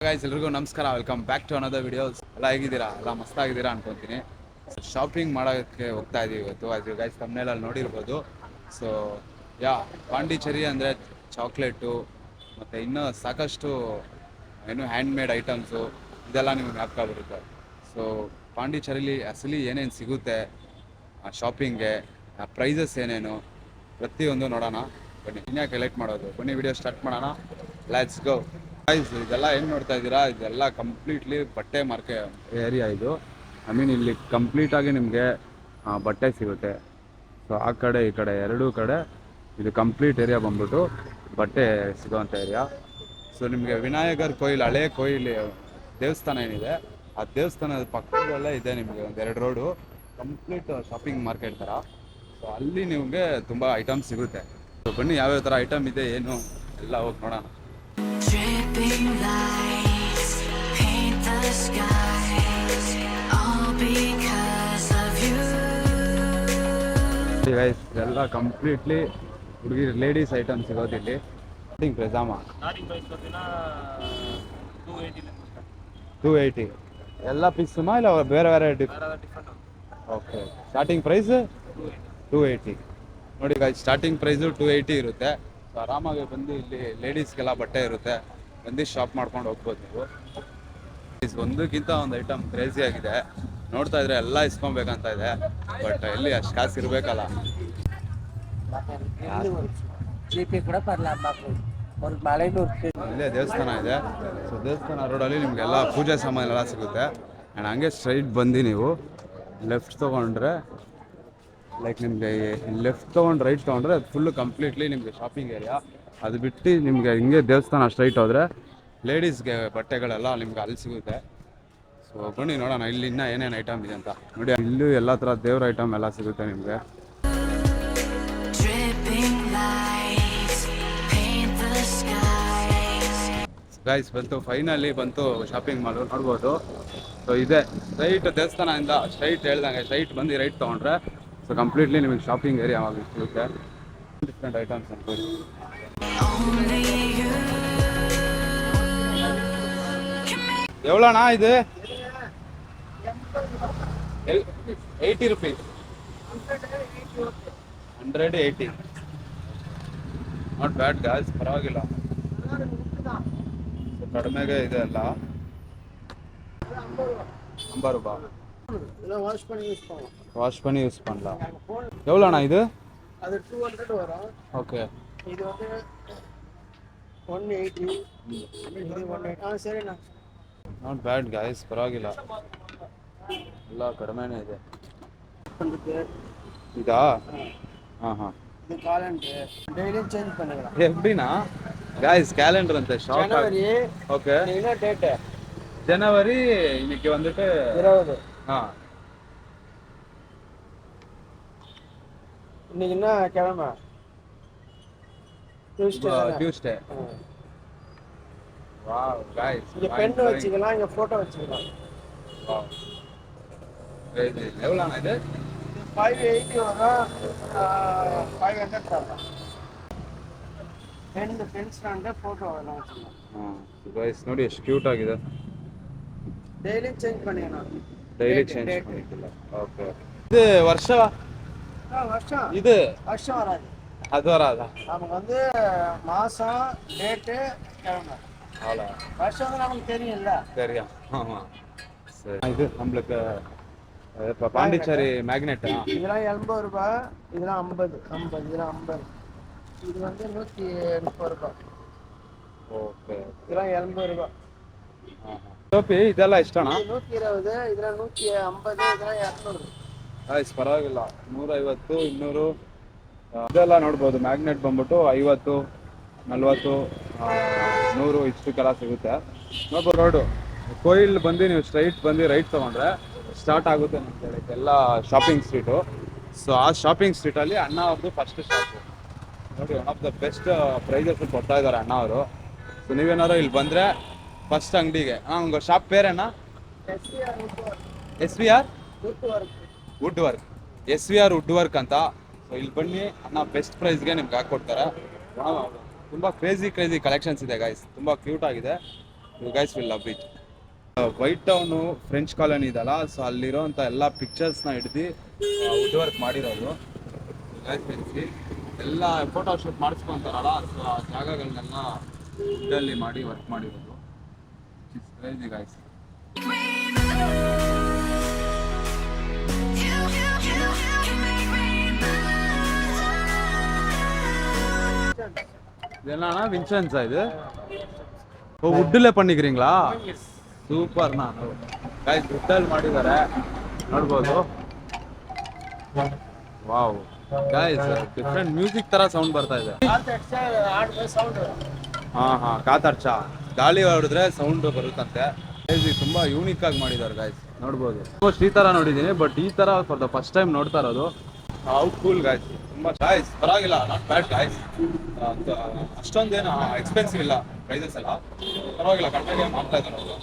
Guys ಎಲ್ರಿಗೂ ನಮಸ್ಕಾರ, welcome back to another videos. ಎಲ್ಲ ಹೇಗಿದ್ದೀರಾ? ಎಲ್ಲ ಮಸ್ತಾಗಿದ್ದೀರಾ ಅನ್ಕೊತೀನಿ. ಶಾಪಿಂಗ್ ಮಾಡೋಕ್ಕೆ ಹೋಗ್ತಾ ಇದೀವಿ ಇವತ್ತು. ಅದು ಗೈಸ್ ತಮ್ಮನೇಲಲ್ಲಿ ನೋಡಿರ್ಬೋದು. ಸೊ ಪಾಂಡಿಚೇರಿ ಅಂದರೆ ಚಾಕ್ಲೇಟು ಮತ್ತು ಇನ್ನೂ ಸಾಕಷ್ಟು ಹ್ಯಾಂಡ್ ಮೇಡ್ ಐಟಮ್ಸು ಇದೆಲ್ಲ ನಿಮಗೆ ಜ್ಞಾಪಕ ಬರುತ್ತೆ. ಸೊ ಪಾಂಡಿಚೇರಿಲಿ ಅಸಲಿ ಏನೇನು ಸಿಗುತ್ತೆ, ಶಾಪಿಂಗ್ಗೆ ಪ್ರೈಸಸ್ ಏನೇನು ಪ್ರತಿಯೊಂದು ನೋಡೋಣ. ಬನ್ನಿ, ಇನ್ಯಾಕೆ ಲೇಟ್ ಮಾಡೋದು, ಬನ್ನಿ ವಿಡಿಯೋ ಸ್ಟಾರ್ಟ್ ಮಾಡೋಣ. Let's go. ಇದೆಲ್ಲ ಏನು ನೋಡ್ತಾ ಇದ್ದೀರಾ, ಇದೆಲ್ಲ ಕಂಪ್ಲೀಟ್ಲಿ ಬಟ್ಟೆ ಏರಿಯಾ ಇದು. ಇಲ್ಲಿ ಕಂಪ್ಲೀಟಾಗಿ ನಿಮಗೆ ಬಟ್ಟೆ ಸಿಗುತ್ತೆ. ಸೊ ಆ ಕಡೆ ಈ ಕಡೆ ಎರಡೂ ಕಡೆ ಇದು ಕಂಪ್ಲೀಟ್ ಏರಿಯಾ ಬಂದ್ಬಿಟ್ಟು ಬಟ್ಟೆ ಸಿಗೋವಂಥ ಏರಿಯಾ. ಸೊ ನಿಮಗೆ ವಿನಾಯಕರ್ ಕೊಯ್ಲು, ಹಳೆ ಕೊಯ್ಲು ದೇವಸ್ಥಾನ ಏನಿದೆ, ಆ ದೇವಸ್ಥಾನದ ಪಕ್ಕದಲ್ಲೇ ಇದೆ ನಿಮಗೆ ಒಂದೆರಡು ರೋಡು ಕಂಪ್ಲೀಟ್ ಶಾಪಿಂಗ್ ಮಾರ್ಕೆಟ್ ಥರ. ಸೊ ಅಲ್ಲಿ ನಿಮಗೆ ತುಂಬ ಐಟಮ್ಸ್ ಸಿಗುತ್ತೆ. ಸೊ ಬನ್ನಿ, ಯಾವ್ಯಾವ ಥರ ಐಟಮ್ ಇದೆ ಏನು ಎಲ್ಲ ಹೋಗಿ ನೋಡೋಣ. Dripping lights paint the skies, all because of you. Guys, ಎಲ್ಲ ಕಂಪ್ಲೀಟ್ಲಿ ಹುಡುಗಿರು ಲೇಡೀಸ್ ಐಟಮ್ ಸಿಗೋದು ಇಲ್ಲಿ. ಸ್ಟಾರ್ಟಿಂಗ್ ಪ್ರೈಸ್ $280 ಎಲ್ಲ ಪೀಸುಮಾ ಇಲ್ಲ ಬೇರೆ ಬೇರೆ ಡಿಫ್ರೆಂಟ್? Okay, starting price $280. ನೋಡಿ ಗಾಯ್ಸ್, ಸ್ಟಾರ್ಟಿಂಗ್ ಪ್ರೈಸು $280 ಇರುತ್ತೆ. ಸೊ ಆರಾಮಾಗಿ ಬಂದು ಇಲ್ಲಿ ಲೇಡೀಸ್ಗೆಲ್ಲ ಬಟ್ಟೆ ಇರುತ್ತೆ, ಬಂದು ಶಾಪ್ ಮಾಡ್ಕೊಂಡು ಹೋಗ್ಬೋದು ನೀವು. ಒಂದಕ್ಕಿಂತ ಒಂದು ಐಟಮ್ ಕ್ರೇಜಿ ಆಗಿದೆ, ನೋಡ್ತಾ ಇದ್ರೆ ಎಲ್ಲ ಇಸ್ಕೊಬೇಕಂತ ಇದೆ. ಬಟ್ ಎಲ್ಲಿ ಅಷ್ಟು ಕಾಸು ಇರಬೇಕಲ್ಲ. ಇಲ್ಲೇ ದೇವಸ್ಥಾನ ಇದೆ. ಸೊ ದೇವಸ್ಥಾನ ರೋಡಲ್ಲಿ ನಿಮಗೆಲ್ಲ ಪೂಜೆ ಸಾಮಾನೆಲ್ಲ ಸಿಗುತ್ತೆ. ಆ್ಯಂಡ್ ಹಂಗೆ ಸ್ಟ್ರೈಟ್ ಬಂದು ನೀವು ಲೆಫ್ಟ್ ತೊಗೊಂಡ್ರೆ, ಲೈಕ್ ನಿಮಗೆ ಲೆಫ್ಟ್ ತೊಗೊಂಡು ರೈಟ್ ತೊಗೊಂಡ್ರೆ ಅದು ಫುಲ್ಲು ಕಂಪ್ಲೀಟ್ಲಿ ನಿಮಗೆ ಶಾಪಿಂಗ್ ಏರಿಯಾ. ಅದು ಬಿಟ್ಟು ನಿಮಗೆ ಹಿಂಗೆ ದೇವಸ್ಥಾನ ಸ್ಟ್ರೈಟ್ ಹೋದರೆ ಲೇಡೀಸ್ಗೆ ಬಟ್ಟೆಗಳೆಲ್ಲ ನಿಮ್ಗೆ ಅಲ್ಲಿ ಸಿಗುತ್ತೆ. ಸೊ ಬನ್ನಿ ನೋಡೋಣ ಇಲ್ಲಿ ಇನ್ನೂ ಏನೇನು ಐಟಮ್ ಇದೆ ಅಂತ. ನೋಡಿ, ಇಲ್ಲೂ ಎಲ್ಲ ಥರ ದೇವ್ರ ಐಟಮ್ ಎಲ್ಲ ಸಿಗುತ್ತೆ ನಿಮಗೆ. ಗೈಸ್ ಬಂತು, ಫೈನಲಿ ಬಂತು ಶಾಪಿಂಗ್ ಮಾಲು, ನೋಡ್ಬೋದು. ಸೊ ಇದೆ ಸ್ಟ್ರೈಟ್ ದೇವಸ್ಥಾನದಿಂದ ಸ್ಟ್ರೈಟ್ ಹೇಳ್ದಂಗೆ ಸ್ಟ್ರೈಟ್ ಬಂದು ರೈಟ್ ತೊಗೊಂಡ್ರೆ ಸೊ ಕಂಪ್ಲೀಟ್ಲಿ ನಿಮಗೆ ಶಾಪಿಂಗ್ ಏರಿಯಾ ಆಗಿ ಸಿಗುತ್ತೆ. ಡಿಫ್ರೆಂಟ್ ಐಟಮ್ಸ್ ಅನ್ಕೊಳ್ಳಿ. ಎವಳಣ್ಣ ಇದು? ₹80. 180. ನಾಟ್ ಬ್ಯಾಡ್ ಗಾಯ್ಸ್, ಪರವಾಗಿಲ್ಲ. ಕಡಿಮೆಗೆ ಇದೆ ಅಲ್ಲ. ₹50 வாஷ் பண்ணி யூஸ் பண்ணலாம். எவ்வளோண்ணா இது? அது 200 வரும். ஓகே, இது வந்து 180. இது 180. சரிண்ணா. ನಾಟ್ ಬ್ಯಾಡ್ ಗಾಯ್ಸ್, ಪರವಾಗಿಲ್ಲ, ಎಲ್ಲ ಕಡಿಮೆನೇ ಇದೆ. ಇದಾ? ಹಾಂ ಹಾಂ, இது காலண்டர் டெய்லி சேஞ்ச் பண்ணிக்கலாம். எப்படின்னா ಗಾಯ್ಸ್ ಕ್ಯಾಲೆಂಡರ್ ಅಂತೆ ಶಾಪ್. ஜனவரி. ஓகே, என்ன டேட்? ಜನವರಿ இன்னைக்கு வந்துட்டு 20. ಹಾಂ, இன்னைக்கு என்ன கிழமை? டியூஸ்டே. வாவ் கைஸ், இங்க பென் வச்சுக்கலாம், இங்க போட்டோ வச்சுக்கலாம். Wow, Crazy. எவ்வளோண்ணா இது? 580 வரும். 500 தரலாம். பென் ஸ்டாண்ட், போட்டோ எல்லாம் வச்சுக்கலாம். ಹಾಂ ಗಾಯ್ಸ್ ನೋಡಿ ಎಷ್ಟು ಕ್ಯೂಟ್ ಆಗಿದೆ. ಡೈಲಿ ಚೇಂಜ್ பண்ணிக்கலாம். ಡೈಲಿ ಚೇಂಜ್ பண்ணிக்கலாம். ಓಕೆ, ಇದು ವರ್ಷ இது வருஷம் வராது. அது வராதா? நமக்கு வந்து மாசம், டேட்டு, கிழமை. அவ்வளோ வருஷம் வந்து நமக்கு தெரியும்ல. தெரியும். ஆமாம், சரி. இது நம்மளுக்கு இப்போ பாண்டிச்சேரி மேக்னெட்டா? இதெல்லாம் ₹80, இதெல்லாம் 50, இதெல்லாம் 50. இது வந்து ₹130. ಓಕೆ, இதெல்லாம் ₹80. ಹಾಂ ಹಾಂ. ಟೋಪಿ ಇದೆಲ್ಲ ಎಷ್ಟಣ್ಣ? 120, இதெல்லாம் 150, இதெல்லாம் 200. ಆಯ್ತು, ಪರವಾಗಿಲ್ಲ. 150, 200 ಇದೆಲ್ಲ ನೋಡ್ಬೋದು. ಮ್ಯಾಗ್ನೆಟ್ ಬಂದ್ಬಿಟ್ಟು 50, 40, 100 ಇಷ್ಟಕ್ಕೆಲ್ಲ ಸಿಗುತ್ತೆ. ನೋಡ್ಬೋದು ರೋಡು ಕೊಯ್ಲ್ ಬಂದು ನೀವು ಸ್ಟ್ರೈಟ್ ಬಂದು ರೈಟ್ ತೊಗೊಂಡ್ರೆ ಸ್ಟಾರ್ಟ್ ಆಗುತ್ತೆ ಅಂತ ಹೇಳಿ ಎಲ್ಲ ಶಾಪಿಂಗ್ ಸ್ಟ್ರೀಟು. ಸೊ ಆ ಶಾಪಿಂಗ್ ಸ್ಟ್ರೀಟಲ್ಲಿ ಅಣ್ಣ ಅವ್ರದ್ದು ಫಸ್ಟ್ ಶಾಪು. ನೋಡಿ, one of the best prices ಕೊಡ್ತಾ ಇದ್ದಾರೆ ಅಣ್ಣ ಅವರು. ಸೊ ನೀವೇನಾದ್ರು ಇಲ್ಲಿ ಬಂದರೆ ಫಸ್ಟ್ ಅಂಗಡಿಗೆ ಉಂಗ ಶಾಪ್ ಪೇರೇನಾ? SVR wood work. SVR wood work ಅಂತ. ಸೊ ಇಲ್ಲಿ ಬನ್ನಿ, ಅಣ್ಣ ಬೆಸ್ಟ್ ಪ್ರೈಸ್ಗೆ ನಿಮ್ಗೆ ಹಾಕ್ಕೊಡ್ತಾರೆ. ತುಂಬ ಕ್ರೇಜಿ ಕಲೆಕ್ಷನ್ಸ್ ಇದೆ ಗೈಸ್, ತುಂಬ ಕ್ಯೂಟ್ ಆಗಿದೆ. You guys will love it. White Town French colony ಇದಲ್ಲ, ಸೊ ಅಲ್ಲಿರೋಂಥ ಎಲ್ಲ ಪಿಕ್ಚರ್ಸ್ನ ಹಿಡ್ದು ವುಡ್ ವರ್ಕ್ ಮಾಡಿರೋದು. ಎಲ್ಲ ಫೋಟೋ ಶೂಟ್ ಮಾಡಿಸ್ಕೊಂತಾರಲ್ಲ, ಸೊ ಆ ಜಾಗಗಳನ್ನೆಲ್ಲ ವುಡ್ಡಲ್ಲಿ ಮಾಡಿ ವರ್ಕ್ ಮಾಡಿರೋದು. It's crazy guys. இதெல்லாம் வின்சென்ஸா இது? ஓ வுட்ல பண்ணிக்கிறீங்களா? ಸೂಪರ್. ನಾನು ಗೈಸ್ ವುಡ್ಡಲ್ಲಿ ಮಾಡಿದ್ದಾರೆ ನೋಡ್ಬೋದು. ವಾವ್ ಗೈಸ್, ಡಿಫ್ರೆಂಟ್ ಮ್ಯೂಸಿಕ್ ತರ ಸೌಂಡ್ ಬರ್ತಾ ಇದೆ. ಹಾ ಕಾತರ್ಚ, ಗಾಳಿ ಹೊಡೆದ್ರೆ ಸೌಂಡ್ ಬರುತ್ತಂತೆ. ತುಂಬಾ ಯೂನಿಕ್ ಆಗಿ ಮಾಡಿದ್ದಾರೆ ಗೈಸ್, ನೋಡ್ಬೋದು. ಈ ತರ ನೋಡಿದೀನಿ, ಬಟ್ ಈ ತರ ಫಾರ್ ದ ಫಸ್ಟ್ ಟೈಮ್ ನೋಡ್ತಾ ಇರೋದು. ಔಟ್ ಕೂಲ್ ಗೈಸ್, ತುಂಬಾ ಗೈಸ್ ಪರವಾಗಿಲ್ಲ, ನಾಟ್ ಬ್ಯಾಡ್ ಗೈಸ್. ಅಷ್ಟೊಂದೇನು ಎಕ್ಸ್ಪೆನ್ಸಿವ್ ಇಲ್ಲ ಪ್ರೈಸಸ್ ಎಲ್ಲ, ಪರವಾಗಿಲ್ಲ, ಕಡಿಮೆಗೆ ಮಾಡ್ತಾ ಇದ್ದಾರೆ ಅವರು.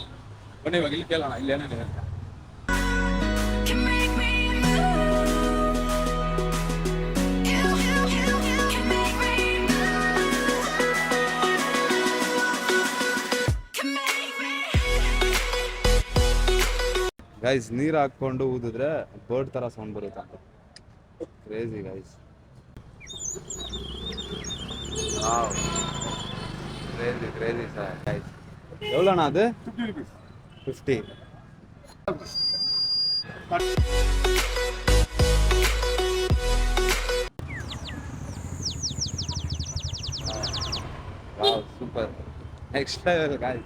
ಬನ್ನಿ ಇವಾಗ ಇಲ್ಲಿ ಕೇಳೋಣ, ಇಲ್ಲಿ ಏನೇನಿದೆ ಅಂತ. ಗೈಸ್ ನೀರು ಹಾಕೊಂಡು ಊದಿದ್ರೆ ಬರ್ಡ್ ತರ ಸೌಂಡ್ ಬರುತ್ತೆ ಅಂತ. Crazy guys, crazy crazy sir guys. எவ்வளோண்ணா அது? 50. Wow, super. Next level guys.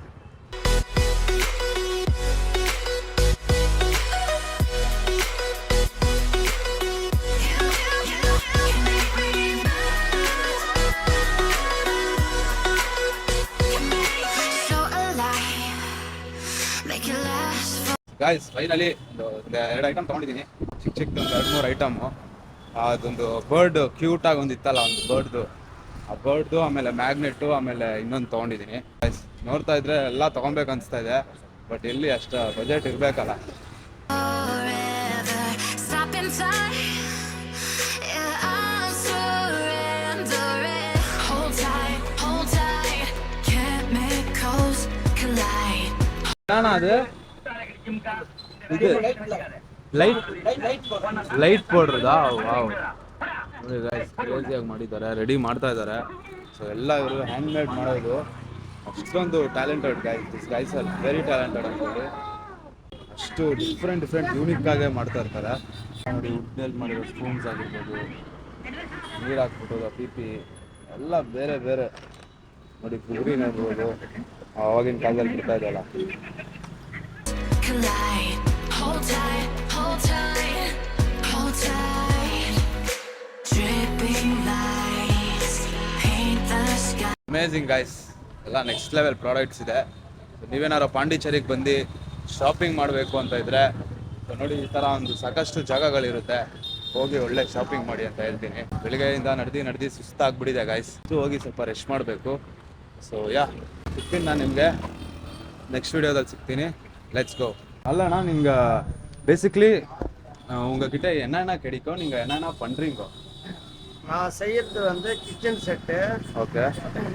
Guys finally ಒಂದು 2 ಐಟಮ್ ತೊಗೊಂಡಿದ್ದೀನಿ, ಚಿಕ್ಕದು ಒಂದು 2-3 ಐಟಮು. ಅದೊಂದು ಬರ್ಡ್ ಕ್ಯೂಟ್ ಆಗಿ ಒಂದು ಇತ್ತಲ್ಲ, ಒಂದು ಬರ್ಡ್ದು, ಆ ಬರ್ಡ್ದು, ಆಮೇಲೆ ಮ್ಯಾಗ್ನೆಟ್ಟು, ಆಮೇಲೆ ಇನ್ನೊಂದು ತೊಗೊಂಡಿದ್ದೀನಿ. ಗೈಸ್ ನೋಡ್ತಾ ಇದ್ರೆ ಎಲ್ಲ ತೊಗೊಬೇಕು ಅನಿಸ್ತಾ ಇದೆ, ಬಟ್ ಎಲ್ಲಿ ಅಷ್ಟು ಬಜೆಟ್ ಇರಬೇಕಲ್ಲ. ಅದು ಇದು ಲೈಟ್ ಪೌಡ್ರದಾ? ವಾವ್, ನೋಡಿ ಗೈಸ್ ಕ್ರೇಜಿಯಾಗಿ ಮಾಡಿದ್ದಾರೆ, ರೆಡಿ ಮಾಡ್ತಾ ಇದ್ದಾರೆ. ಸೊ ಎಲ್ಲ ಇವರು ಹ್ಯಾಂಡ್ ಮೇಡ್ ಮಾಡೋದು. ಅಷ್ಟೊಂದು talented guys, this guys are very talented ಅಂತೇಳಿ. ಅಷ್ಟು ಡಿಫ್ರೆಂಟ್ ಯೂನಿಕ್ ಆಗೇ ಮಾಡ್ತಾ ಇರ್ತಾರೆ. ನೋಡಿ ವುಡ್ನಲ್ಲಿ ಮಾಡಿರೋ ಸ್ಪೂನ್ಸ್ ಆಗಿರ್ಬೋದು, ನೀರು ಹಾಕ್ಬಿಟ್ಟೋದು, ಪಿ ಎಲ್ಲ ಬೇರೆ ಬೇರೆ. ನೋಡಿ ಕುಗುರಿ ನೋಡ್ಬೋದು, ಆವಾಗಿನ ಕಾಲದಲ್ಲಿ ಬಿಡ್ತಾ ಇದೆಯಲ್ಲ. Hold tight, hold tight, hold tight. Dripping lights paint the sky. Amazing guys, ಎಲ್ಲ ನೆಕ್ಸ್ಟ್ ಲೆವೆಲ್ ಪ್ರಾಡಕ್ಟ್ಸ್ ಇದೆ. ನೀವೇನಾರು ಪಾಂಡಿಚೇರಿಗೆ ಬಂದು ಶಾಪಿಂಗ್ ಮಾಡಬೇಕು ಅಂತ ಇದ್ರೆ ನೋಡಿ, ಈ ಥರ ಒಂದು ಸಾಕಷ್ಟು ಜಾಗಗಳಿರುತ್ತೆ, ಹೋಗಿ ಒಳ್ಳೆ ಶಾಪಿಂಗ್ ಮಾಡಿ ಅಂತ ಹೇಳ್ತೀನಿ. ಬೆಳಿಗ್ಗೆಯಿಂದ ನಡೆದು ಸುಸ್ತಾಗ್ಬಿಟ್ಟಿದೆ ಗೈಸ್, ಹೋಗಿ ಸ್ವಲ್ಪ ರೆಸ್ಟ್ ಮಾಡಬೇಕು. ಸೊ ಸಿಗ್ತೀನಿ ನಾನು ನಿಮಗೆ ನೆಕ್ಸ್ಟ್ ವಿಡಿಯೋದಲ್ಲಿ ಸಿಗ್ತೀನಿ. Let's go. அல்லண்ணா நீங்கள் பேசிக்லி உங்ககிட்ட என்னென்ன கிடைக்கும், நீங்கள் என்னென்ன பண்ணுறீங்க? நான் செய்யறது வந்து கிச்சன் செட்டு. ஓகே.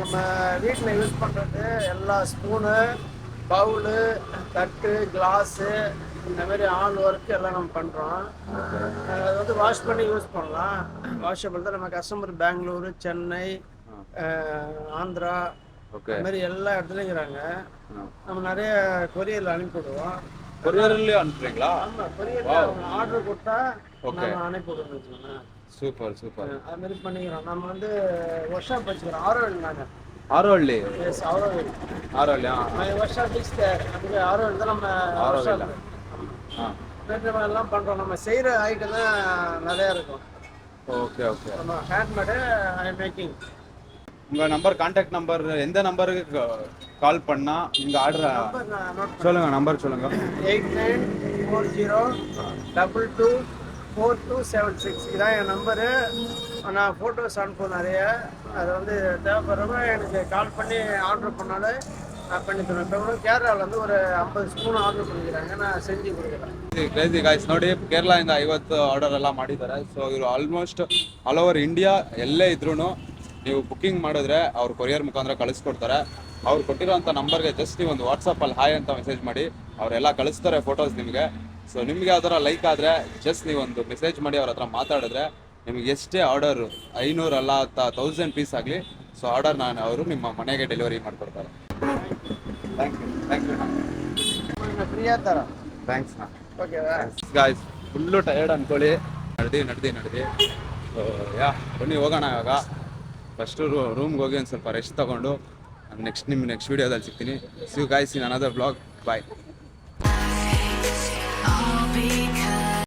நம்ம வீட்டில் யூஸ் பண்ணுறது எல்லா ஸ்பூனு, பவுலு, தட்டு, கிளாஸு, இந்த மாதிரி ஆல் ஒர்க் எல்லாம் நம்ம பண்ணுறோம். அது வந்து வாஷ் பண்ணி யூஸ் பண்ணலாம். வாஷபிள் தான். நம்ம கஸ்டமர் பெங்களூரு, சென்னை, ஆந்திரா, அது மாதிரி எல்லா இடத்துலையும் இருக்கிறாங்க. நம்ம நிறைய கொரியரில் அனுப்பிவிடுவோம். கொரியர்லயே அனுப்புறீங்களா? ஆமா, கொரியர்ல ஆர்டர் கொடுத்தா நாம அனுப்பி விடுறோம். Super super. அது மாதிரி பண்ணிக்கிறோம். நம்ம வந்து ஒர்க் ஷாப் வச்சுக்கிறோம். ஆரோவில் நாங்க. ஆரோவில்லி? எஸ், ஆரோவில். ஆரோவில்லா? Workshop is there. நமக்கு ஆரோவில் தான் நம்ம ஒர்க் ஷாப். நம்ம எல்லாம் பண்றோம். நம்ம செய்யற ஐட்டம் தான் நிறைய இருக்கும். Okay okay. நம்ம ஹேண்ட்மேடு ஐ மேக்கிங். உங்கள் நம்பர், கான்டாக்ட் நம்பர், எந்த நம்பருக்கு கால் பண்ணால் நீங்கள் ஆர்டர் சொல்லுங்கள். நம்பர் சொல்லுங்கள். 8940224276. இதான் என் நம்பரு. நான் ஃபோட்டோஸ் அனுப்புவேன் நிறைய. அது வந்து தேவைப்படுறப்ப எனக்கு கால் பண்ணி ஆர்டர் பண்ணாலும் நான் பண்ணி தருவேன். இப்போ கூட கேரளாவில் வந்து ஒரு 50 ಸ್ಪೂನ್ ಆರ್ಡರ್ பண்ணிக்கிறாங்க, ನಾನು செஞ்சு கொடுக்குறேன். ಕ್ರೇಜಿ ಗಾಯ್ಸ್, ನೋಡಿ ಕೇರಳದಿಂದ 50 ಆರ್ಡರ್ ಎಲ್ಲ ಮಾಡಿದ್ದಾರೆ. ಸೊ ಇವರು ಆಲ್ಮೋಸ್ಟ್ ಆಲ್ ಓವರ್ ಇಂಡಿಯಾ ಎಲ್ಲೇ ಇದ್ರೂ ನೀವು ಬುಕ್ಕಿಂಗ್ ಮಾಡಿದ್ರೆ ಅವ್ರು ಕೊರಿಯರ್ ಮುಖಾಂತರ ಕಳಿಸ್ಕೊಡ್ತಾರೆ. ಅವ್ರು ಕೊಟ್ಟಿರೋಂಥ ನಂಬರ್ಗೆ ಜಸ್ಟ್ ನೀವು ಒಂದು ವಾಟ್ಸಪ್ಪಲ್ಲಿ ಹಾಯ್ ಅಂತ ಮೆಸೇಜ್ ಮಾಡಿ, ಅವರೆಲ್ಲ ಕಳಿಸ್ತಾರೆ ಫೋಟೋಸ್ ನಿಮಗೆ. ಸೊ ನಿಮಗೆ ಯಾವ್ದಾರ ಲೈಕ್ ಆದರೆ ಜಸ್ಟ್ ನೀವು ಒಂದು ಮೆಸೇಜ್ ಮಾಡಿ ಅವ್ರ ಹತ್ರ ಮಾತಾಡಿದ್ರೆ ನಿಮಗೆ ಎಷ್ಟೇ ಆರ್ಡರು 500 ಅಲ್ಲ 1000 ಪೀಸ್ ಆಗಲಿ, ಸೊ ಆರ್ಡರ್ ಅವರು ನಿಮ್ಮ ಮನೆಗೆ ಡೆಲಿವರಿ ಮಾಡಿಕೊಡ್ತಾರೆ. ಥ್ಯಾಂಕ್ ಯು ಫ್ರೀ ಆಗ್ತಾರ. Thanks okay guys. Full tired ಅಂದ್ಕೊಳ್ಳಿ, ನಡೆದು ಸೊ ಯಾ ಬನ್ನಿ ಹೋಗೋಣ. ಇವಾಗ ಫಸ್ಟು ರೂಮ್ಗೆ ಹೋಗಿ ಒಂದು ಸ್ವಲ್ಪ ರೆಸ್ಟ್ ತೊಗೊಂಡು ನೆಕ್ಸ್ಟ್ ವೀಡಿಯೋದಲ್ಲಿ ಸಿಗ್ತೀನಿ. See you guys in another blog. Bye.